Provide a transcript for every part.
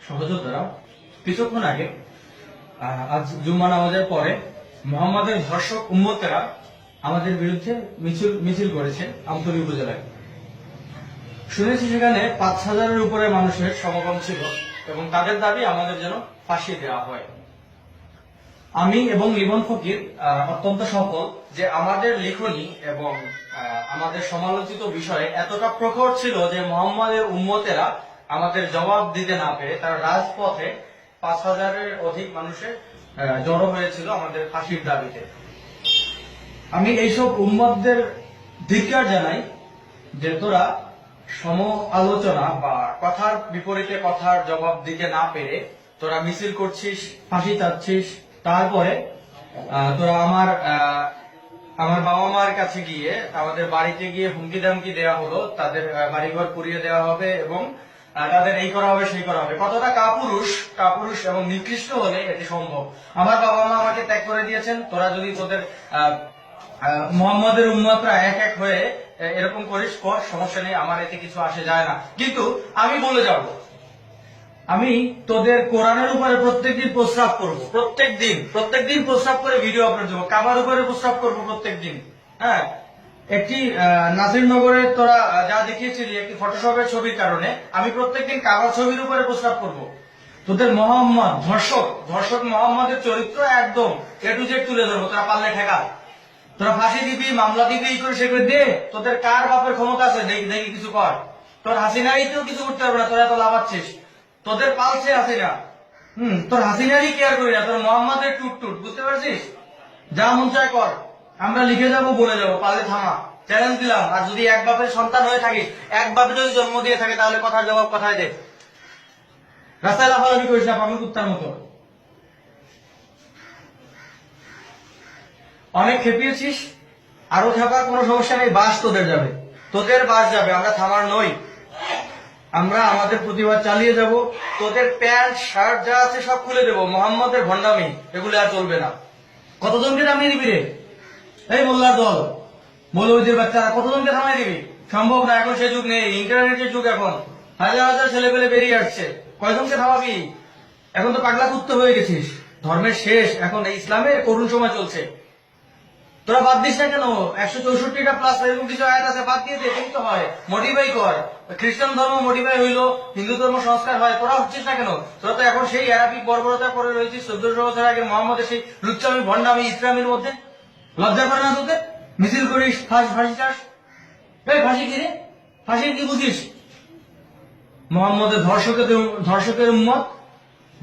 সহযোদ্ধারা কিছুক্ষণ আগে আজ জুম্মা নামাজের পরে মোহাম্মদের ধর্ষক উম্মতেরা আমাদের বিরুদ্ধে মিছিল করেছে আমতলী উপজেলায়। শুনেছি সেখানে ৫,০০০-এর উপরে মানুষের সমাগম ছিল এবং তাদের দাবি আমাদের যেন ফাঁসি দেওয়া হয়। আমি এবং লিমন ফকির অত্যন্ত সফল যে আমাদের লিখনী এবং আমাদের সমালোচিত বিষয়ে এতটা প্রখর ছিল যে মোহাম্মদের উম্মতেরা আমাদের জবাব দিতে না পেরে তারা রাজপথে ৫,০০০-এর অধিক মানুষের জড়ো হয়েছিল আমাদের ফাঁসির দাবিতে। আমি এইসব উম্মতদের ধিক্কার জানাই যে তোরা সম আলোচনা বা কথার বিপরীতে কথার জবাব দিতে না পেরে তোরা মিছিল করছিস, ফাঁসি চাচ্ছিস, তারপরে তোরা আমার বাবা মার কাছে গিয়ে আমাদের বাড়িতে গিয়ে হুমকি দামকি দেওয়া হলো, তাদের বাড়িঘর পুড়িয়ে দেওয়া হবে এবং তাদের এই করা হবে সেই করা হবে। কতটা কাপুরুষ এবং নিকৃষ্ট হলে এটি সম্ভব। আমার বাবা মা আমাকে ত্যাগ করে দিয়েছেন, তোরা যদি তোদের মোহাম্মদের উম্মতরা এক এক হয়ে এরকম করিস, কর, সমস্যা নেই, আমার এতে কিছু আসে যায় না। কিন্তু আমি বলে যাব, আমি তোদের কোরআনের উপরে প্রত্যেকদিন প্রস্রাব করবো, প্রত্যেকদিন প্রস্রাব করে ভিডিও আপলোড দেবো, কাবার উপরে প্রস্রাব করবো প্রত্যেকদিন। হ্যাঁ, একটি নাসিরনগরে তোরা যা দেখিয়েছিলি একটি ফটোশপের ছবির কারণে আমি প্রত্যেকদিন কাবার ছবির উপরে প্রস্রাব করবো। তোদের মোহাম্মদ ধর্ষক মোহাম্মদের চরিত্র একদম A to Z তুলে ধরবো, তোরা পারলে ঠেকা। তোরা ফাঁসি দিবি, মামলা দিবি, এই করে সে করে দে। তোদের কার বাপের ক্ষমতা আছে দেখি কিছু কর। তোর হাসিনারিতেও কিছু করতে পারবে না, তোরা এত লাভাচ্ছিস। তোদের পালছে হাসিনা, তোর হাসিনারই কেয়ার করি না, তোর মোহাম্মদের টুট, বুঝতে পারছিস? যা মন চায় কর, আমরা লিখে যাবো, বলে যাবো, পারলে থামা, চ্যালেঞ্জ দিলাম। আর যদি এক বাপের সন্তান হয়ে থাকিস, এক বাপে যদি জন্ম দিয়ে থাকে, তাহলে কথার জবাব কথায় দে। রাস্তায় লাফালাফি করিস না পাগল কুত্তার মতো। অনেক খেপিয়েছিস, আরো খেপা, কোনো সমস্যা নেই, বাস তোদের যাবে, বাস যাবে, আমরা থামার নই। আমরা আমাদের প্রতিবাদ চালিয়ে যাব। তোদের প্যান্ট শার্ট যা আছে সব খুলে দেবো। মোহাম্মদের ভণ্ডামি এগুলো আর চলবে না। কতজনকে থামিয়ে দিবি রে? এই মোল্লার দল, মৌলবীদের বাচ্চারা কতজনকে থামিয়ে দিবি? সম্ভব না, এখন সে যুগ নেই, ইন্টারনেটের যুগ। এখন হাজার ছেলে পেলে বেরিয়ে আসছে, কয়জনকে থামাবি? এখন তো পাগলা কুত্তা হয়ে গেছিস। ধর্মের শেষ, এখন এই ইসলামের করুণ সময় চলছে। তোরা বাদ দিস না কেন? 164টা প্লাস এরকম কিছু আয়াত আছে, বাদ দিয়ে দে, কিন্তু হয় মডিফাই কর। খ্রিস্টান ধর্ম মডিফাই হইলো, হিন্দু ধর্ম সংস্কার হয়, তোরা হচ্ছিস না কেন? তোরা তো এখন সেই আরবিক বর্বরতা করে রয়েছিস 1400 বছর আগে মোহাম্মদের সেই লুচ্চামি ভণ্ডামি ইসলামের মধ্যে। লজ্জা করে না তোদের? মিছিল করিস, ফাঁসি চাস। এই ফাঁসি কি রে? ফাঁসির কি বুঝিস? মোহাম্মদের ধর্ষকের উম্মত,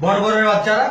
বর্বরের বাচ্চারা।